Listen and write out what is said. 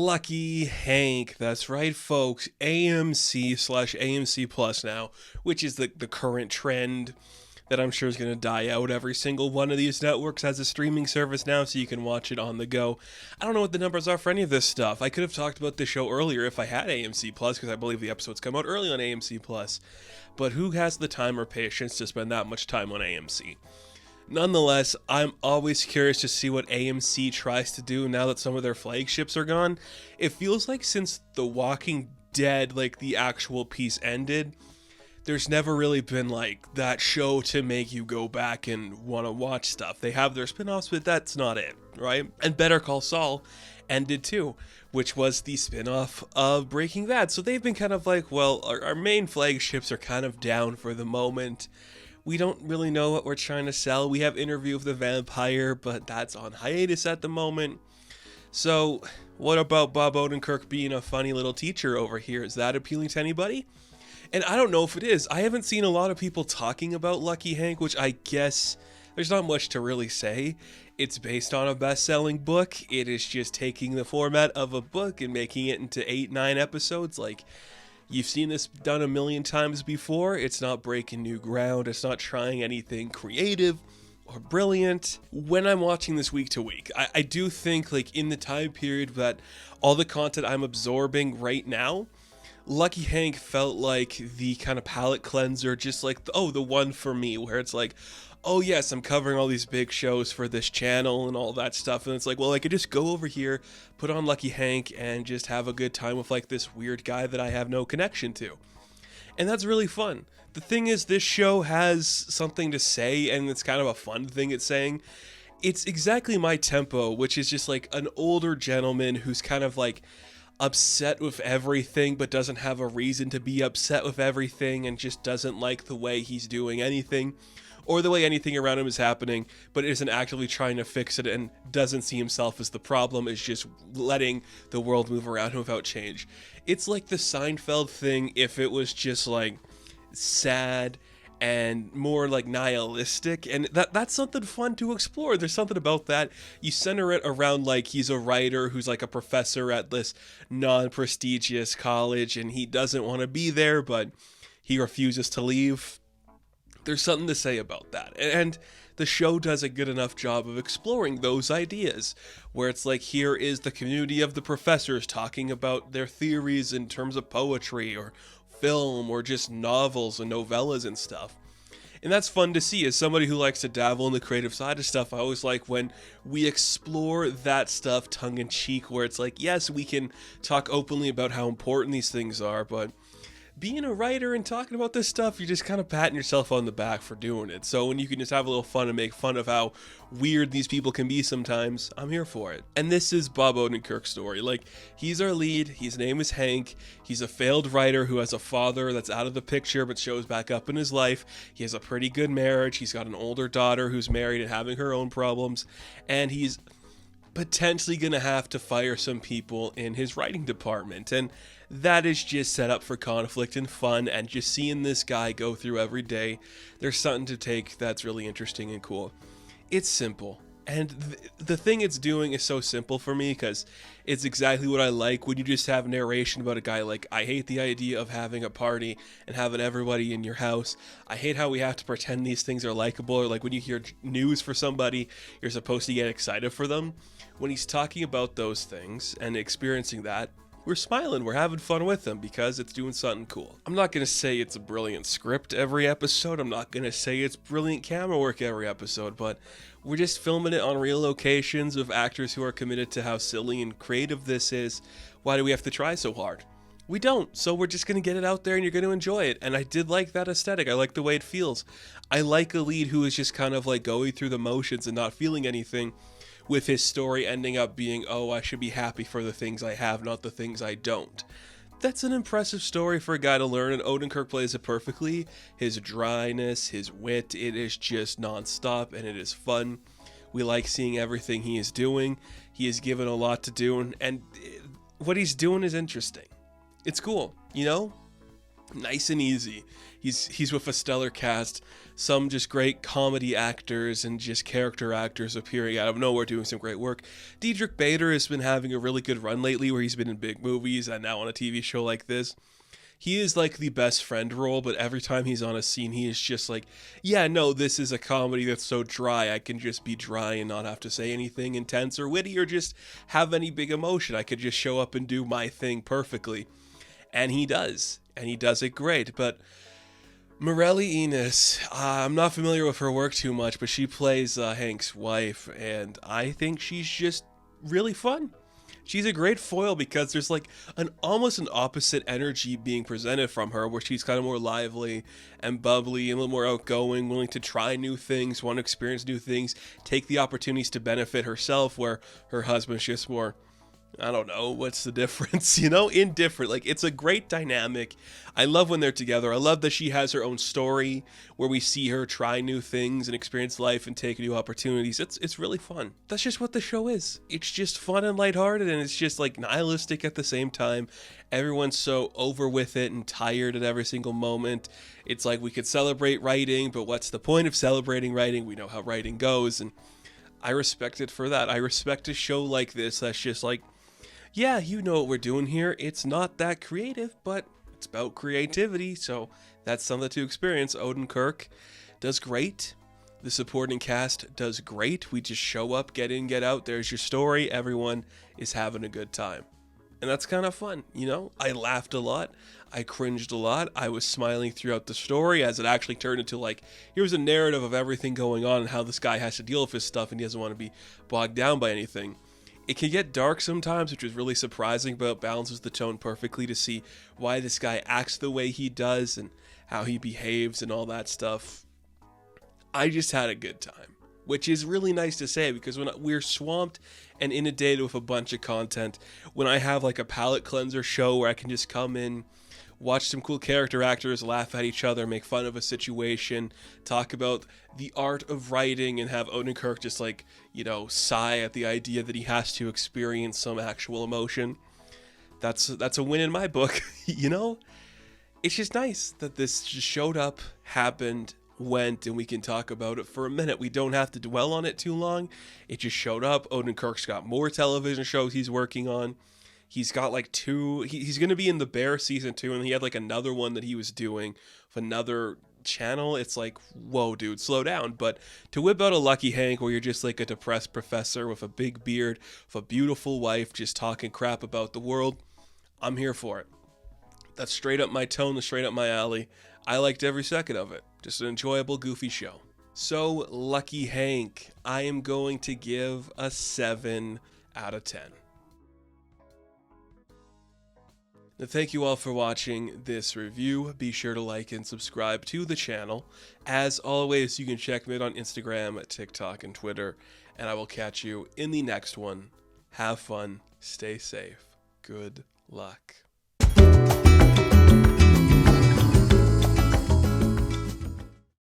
Lucky Hank. That's right, folks. AMC/AMC Plus now, which is the current trend that I'm sure is going to die out. Every single one of these networks has a streaming service now, so you can watch it on the go. I don't know what the numbers are for any of this stuff. I could have talked about this show earlier if I had AMC Plus, because I believe the episodes come out early on AMC Plus. But who has the time or patience to spend that much time on AMC? Nonetheless, I'm always curious to see what AMC tries to do now that some of their flagships are gone. It feels like since The Walking Dead, like the actual piece ended, there's never really been like that show to make you go back and want to watch stuff. They have their spin-offs, but that's not it, right? And Better Call Saul ended too, which was the spin-off of Breaking Bad. So they've been kind of like, well, our main flagships are kind of down for the moment. We don't really know what we're trying to sell. We have Interview with the Vampire, but that's on hiatus at the moment. So what about Bob Odenkirk being a funny little teacher over here? Is that appealing to anybody? And I don't know if it is. I haven't seen a lot of people talking about Lucky Hank, which I guess there's not much to really say. It's based on a best-selling book. It is just taking the format of a book and making it into 8-9 episodes. Like, you've seen this done a million times before. It's not breaking new ground. It's not trying anything creative or brilliant. When I'm watching this week to week, I do think, like, in the time period that all the content I'm absorbing right now, Lucky Hank felt like the kind of palate cleanser, just like, the one for me, where it's like, oh yes, I'm covering all these big shows for this channel and all that stuff, and it's like, well, I could just go over here, put on Lucky Hank, and just have a good time with like this weird guy that I have no connection to. And that's really fun. The thing is, this show has something to say, and it's kind of a fun thing it's saying. It's exactly my tempo, which is just like an older gentleman who's kind of like upset with everything but doesn't have a reason to be upset with everything, and just doesn't like the way he's doing anything or the way anything around him is happening, but isn't actively trying to fix it and doesn't see himself as the problem, is just letting the world move around him without change. It's like the Seinfeld thing if it was just like sad and more like nihilistic, and that's something fun to explore. There's something about that. You center it around like he's a writer who's like a professor at this non-prestigious college, and he doesn't want to be there, but he refuses to leave. There's something to say about that, and the show does a good enough job of exploring those ideas, where it's like, here is the community of the professors talking about their theories in terms of poetry or film or just novels and novellas and stuff. And that's fun to see. As somebody who likes to dabble in the creative side of stuff, I always like when we explore that stuff tongue-in-cheek, where it's like, yes, we can talk openly about how important these things are, but being a writer and talking about this stuff, you're just kind of patting yourself on the back for doing it. So when you can just have a little fun and make fun of how weird these people can be sometimes, I'm here for it. And this is Bob Odenkirk's story. Like, he's our lead. His name is Hank. He's a failed writer who has a father that's out of the picture but shows back up in his life. He has a pretty good marriage. He's got an older daughter who's married and having her own problems. And he's potentially going to have to fire some people in his writing department. And that is just set up for conflict and fun, and just seeing this guy go through every day, there's something to take that's really interesting and cool. It's simple, and the thing it's doing is so simple for me, because it's exactly what I like when you just have narration about a guy. Like, I hate the idea of having a party and having everybody in your house. I hate how we have to pretend these things are likable, or like when you hear news for somebody, you're supposed to get excited for them. When he's talking about those things and experiencing that, we're smiling, we're having fun with them because it's doing something cool. I'm not going to say it's a brilliant script every episode. I'm not going to say it's brilliant camera work every episode, but we're just filming it on real locations with actors who are committed to how silly and creative this is. Why do we have to try so hard? We don't, so we're just going to get it out there and you're going to enjoy it. And I did like that aesthetic. I like the way it feels. I like a lead who is just kind of like going through the motions and not feeling anything, with his story ending up being, oh, I should be happy for the things I have, not the things I don't. That's an impressive story for a guy to learn, and Odenkirk plays it perfectly. His dryness, his wit, it is just nonstop, and it is fun. We like seeing everything he is doing. He is given a lot to do, and what he's doing is interesting. It's cool, you know? nice and easy. He's with a stellar cast, some just great comedy actors and just character actors appearing out of nowhere doing some great work. Diedrich Bader has been having a really good run lately where he's been in big movies and now on a TV show like this. He is like the best friend role, but every time he's on a scene, he is just like, yeah, no, this is a comedy that's so dry, I can just be dry and not have to say anything intense or witty or just have any big emotion. I could just show up and do my thing perfectly. And he does it great. But Morelli Enos, I'm not familiar with her work too much, but she plays Hank's wife, and I think she's just really fun. She's a great foil because there's like almost an opposite energy being presented from her, where she's kind of more lively and bubbly and a little more outgoing, willing to try new things, want to experience new things, take the opportunities to benefit herself, where her husband's just more, I don't know, what's the difference, indifferent. Like, it's a great dynamic. I love when they're together. I love that she has her own story where we see her try new things and experience life and take new opportunities. It's really fun. That's just what the show is. It's just fun and lighthearted, and it's just like nihilistic at the same time. Everyone's so over with it and tired at every single moment. It's like we could celebrate writing, but what's the point of celebrating writing? We know how writing goes, and I respect it for that. I respect a show like this that's just like, yeah, you know what we're doing here. It's not that creative, but it's about creativity, so that's something to experience. Odenkirk does great. The supporting cast does great. We just show up, get in, get out. There's your story. Everyone is having a good time. And that's kind of fun, I laughed a lot. I cringed a lot. I was smiling throughout the story as it actually turned into like, here's a narrative of everything going on and how this guy has to deal with his stuff and he doesn't want to be bogged down by anything. It can get dark sometimes, which is really surprising, but it balances the tone perfectly to see why this guy acts the way he does and how he behaves and all that stuff. I just had a good time, which is really nice to say, because when we're swamped and inundated with a bunch of content, when I have like a palate cleanser show where I can just come in, watch some cool character actors laugh at each other, make fun of a situation, talk about the art of writing, and have Odenkirk just like, sigh at the idea that he has to experience some actual emotion. That's a win in my book, It's just nice that this just showed up, happened, went, and we can talk about it for a minute. We don't have to dwell on it too long. It just showed up. Odenkirk's got more television shows he's working on. He's got like two, he's going to be in The Bear season 2, and he had like another one that he was doing with another channel. It's like, whoa, dude, slow down. But to whip out a Lucky Hank where you're just like a depressed professor with a big beard, with a beautiful wife, just talking crap about the world, I'm here for it. That's straight up my tone, that's straight up my alley. I liked every second of it. Just an enjoyable, goofy show. So, Lucky Hank, I am going to give a 7 out of 10. Now, thank you all for watching this review. Be sure to like and subscribe to the channel. As always, you can check me out on Instagram, TikTok, and Twitter, and I will catch you in the next one. Have fun, stay safe, good luck.